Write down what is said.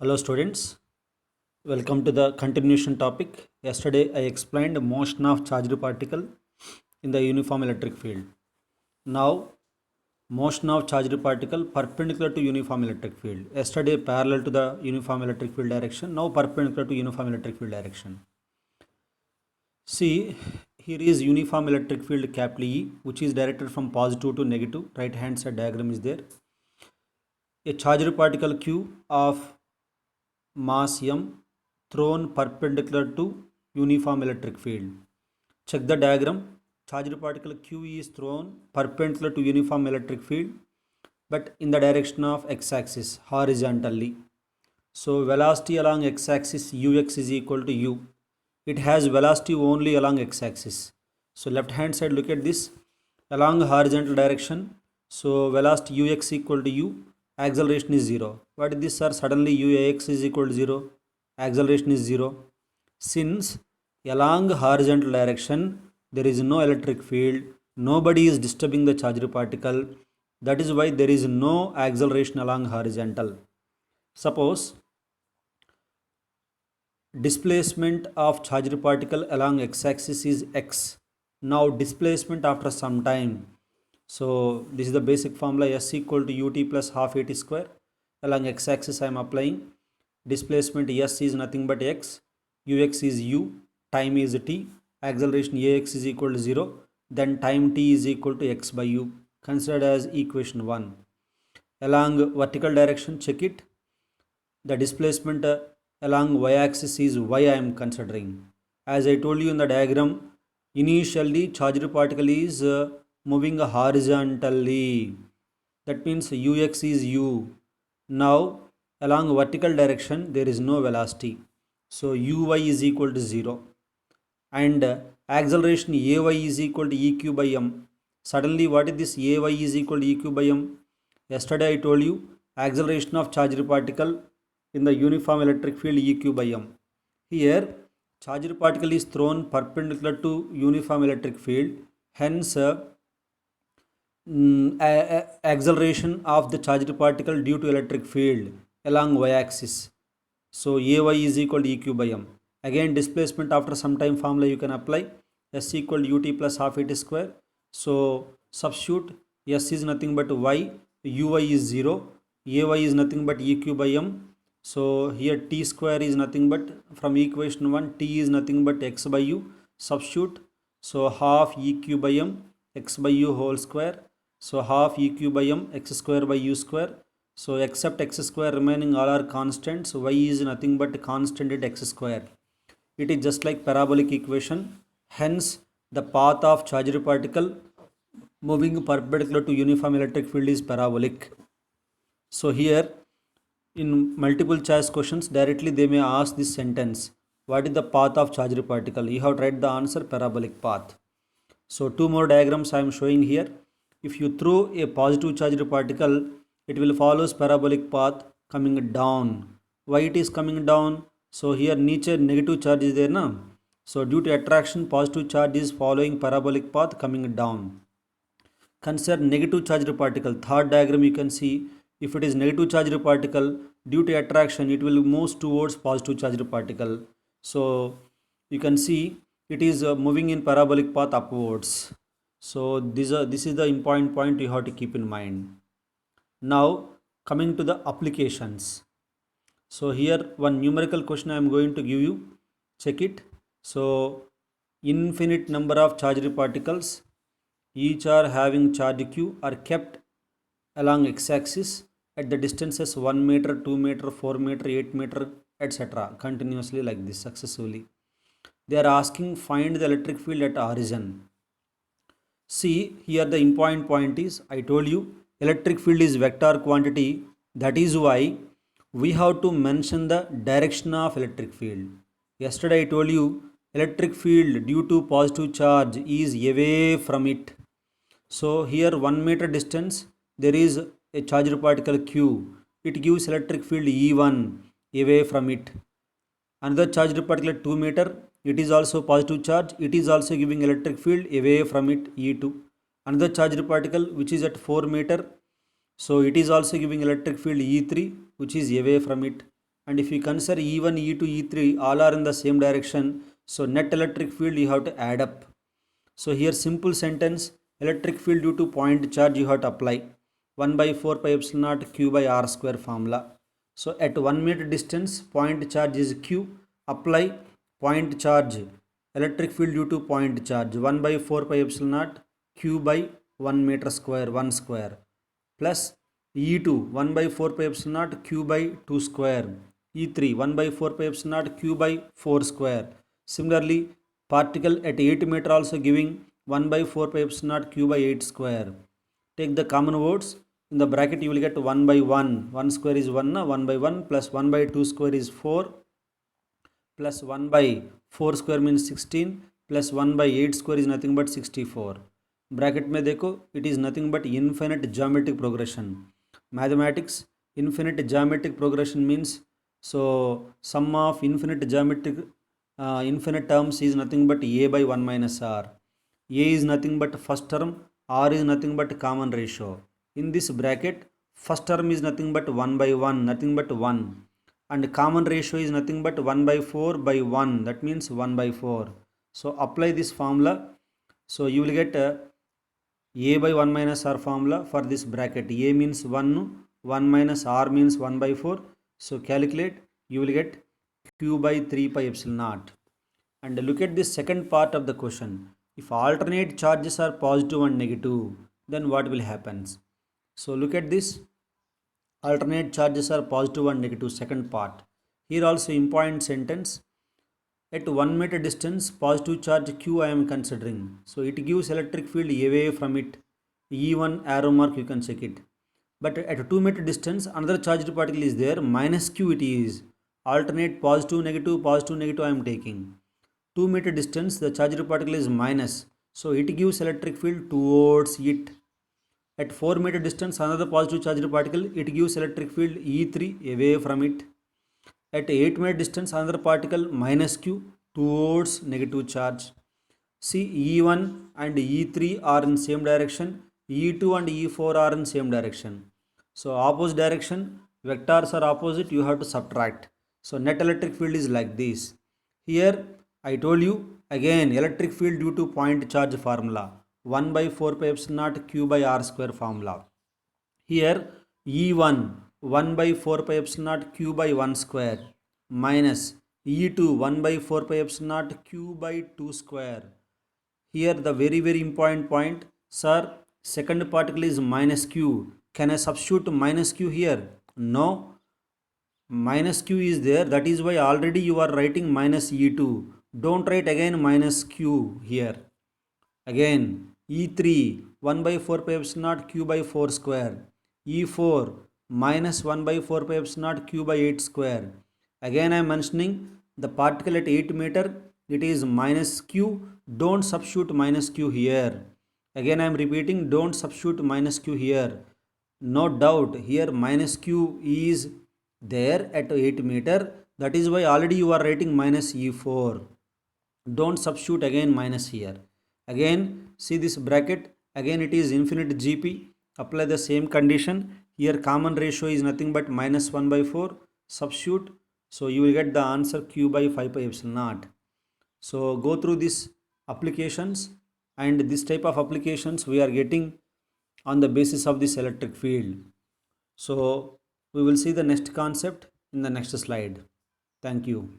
Hello students, welcome to the continuation topic. Yesterday I explained motion of charged particle in the uniform electric field. Now motion of charged particle perpendicular to uniform electric field. Yesterday parallel to the uniform electric field direction, now perpendicular to uniform electric field direction. See, here is uniform electric field capital E, which is directed from positive to negative. Right hand side diagram is there. A charged particle Q of mass m thrown perpendicular to uniform electric field. Check the diagram. Charged particle Q is thrown perpendicular to uniform electric field but in the direction of x-axis horizontally. So velocity along x-axis ux is equal to u. It has velocity only along x-axis. So left hand side, look at this, along horizontal direction. So velocity ux equal to u, acceleration is 0. What is this, sir? Suddenly ux is equal to 0, acceleration is 0. Since along horizontal direction there is no electric field, nobody is disturbing the charged particle, that is why there is no acceleration along horizontal. Suppose displacement of charged particle along x-axis is x. Now displacement after some time, so this is the basic formula, s equal to ut plus half at square. Along x-axis I am applying displacement, s is nothing but x, ux is u, time is t, acceleration ax is equal to 0, then time t is equal to x by u, considered as equation 1. Along vertical direction, check it, the displacement along y-axis is y I am considering. As I told you in the diagram, initially charged particle is moving horizontally, that means ux is u. Now along vertical direction there is no velocity, so uy is equal to 0, and acceleration ay is equal to eq by m. Suddenly what is this? Ay is equal to eq by m. Yesterday I told you acceleration of charged particle in the uniform electric field eq by m. Here charged particle is thrown perpendicular to uniform electric field, hence acceleration of the charged particle due to electric field along y-axis. So ay is equal to eq by m. Again displacement after some time formula you can apply, s equal to ut plus half at square. So substitute, s is nothing but y, uy is 0, ay is nothing but eq by m. So here t square is nothing but, from equation 1, t is nothing but x by u. Substitute, so half eq by m x by u whole square. So half eq by m x square by u square. So except x square remaining all are constants, y is nothing but constant at x square. It is just like parabolic equation, hence the path of charged particle moving perpendicular to uniform electric field is parabolic. So here in multiple choice questions directly they may ask this sentence, what is the path of charged particle? You have to write the answer parabolic path. So two more diagrams I am showing here. If you throw a positive charged particle, it will follow parabolic path coming down. Why it is coming down? So here nature negative charge is there na? So due to attraction positive charge is following parabolic path coming down. Consider negative charged particle. Third diagram you can see, if it is negative charged particle, due to attraction it will move towards positive charged particle. So you can see it is moving in parabolic path upwards. So this is the important point you have to keep in mind. Now coming to the applications. So here one numerical question I am going to give you, check it. So infinite number of charged particles, each are having charge q, are kept along x-axis at the distances 1 meter, 2 meter, 4 meter, 8 meter, etc. continuously like this successively. They are asking find the electric field at origin. See here the important point is, I told you electric field is vector quantity, that is why we have to mention the direction of electric field. Yesterday I told you electric field due to positive charge is away from it. So here 1 meter distance there is a charged particle q, it gives electric field E1 away from it. Another charged particle at 2 meter, it is also positive charge, it is also giving electric field away from it E2. Another charged particle which is at 4 meter, so it is also giving electric field E3 which is away from it. and if you consider E1, E2, E3 all are in the same direction, so net electric field you have to add up. So here simple sentence, electric field due to point charge you have to apply 1 by 4 pi epsilon naught q by r square formula. So at 1 meter distance point charge is q, apply point charge electric field due to point charge 1 by 4 pi epsilon naught q by 1 meter square 1 square plus E2 1 by 4 pi epsilon naught q by 2 square, E3 1 by 4 pi epsilon naught q by 4 square. Similarly, particle at 8 meter also giving 1 by 4 pi epsilon naught q by 8 square. Take the common words, in the bracket you will get 1 by 1, 1 square is 1, 1 by 1 plus 1 by 2 square is 4 plus 1 by 4 square means 16 plus 1 by 8 square is nothing but 64. Bracket में देखो, it is nothing but infinite geometric progression. Mathematics, infinite geometric progression means, so sum of infinite geometric infinite terms is nothing but a by 1 minus r. A is nothing but first term, r is nothing but common ratio. In this bracket, first term is nothing but 1 by 1, nothing but 1, and common ratio is nothing but 1 by 4 by 1, that means 1 by 4. So apply this formula, so you will get a by 1 minus r formula for this bracket. A means 1, 1 minus r means 1 by 4. So calculate, you will get q by 3 pi epsilon naught. And look at this second part of the question. If alternate charges are positive and negative, then what will happen? So look at this. Alternate charges are positive and negative, second part. Here also important sentence. At 1 meter distance, positive charge q I am considering. So it gives electric field away from it. E1 arrow mark you can check it. But at 2 meter distance, another charged particle is there, minus q it is. Alternate positive, negative I am taking. 2 meter distance, the charged particle is minus. So it gives electric field towards it. At 4 meter distance, another positive charged particle, it gives electric field E3 away from it. At 8 meter distance, another particle minus q towards negative charge. See, E1 and E3 are in same direction, E2 and E4 are in same direction. So opposite direction, vectors are opposite, you have to subtract. So net electric field is like this. Here I told you again, electric field due to point charge formula 1 by 4 pi epsilon naught q by r square formula. Here E1 1 by 4 pi epsilon naught q by 1 square minus E2 1 by 4 pi epsilon naught q by 2 square. Here the very important point, sir, second particle is minus q. Can I substitute minus q here? No. Minus q is there, that is why already you are writing minus E2. Don't write again minus q here. Again E3 1 by 4 pi epsilon naught q by 4 square. E4 minus 1 by 4 pi epsilon naught q by 8 square. Again I am mentioning the particle at 8 meter, it is minus q. Don't substitute minus q here. Again I am repeating, don't substitute minus q here. No doubt here minus q is there at 8 meter, that is why already you are writing minus E4. Don't substitute again minus here. Again see this bracket, again it is infinite GP. Apply the same condition. Here common ratio is nothing but minus 1 by 4. Substitute. So you will get the answer q by 5 pi epsilon naught. So go through this applications, and this type of applications we are getting on the basis of this electric field. So we will see the next concept in the next slide. Thank you.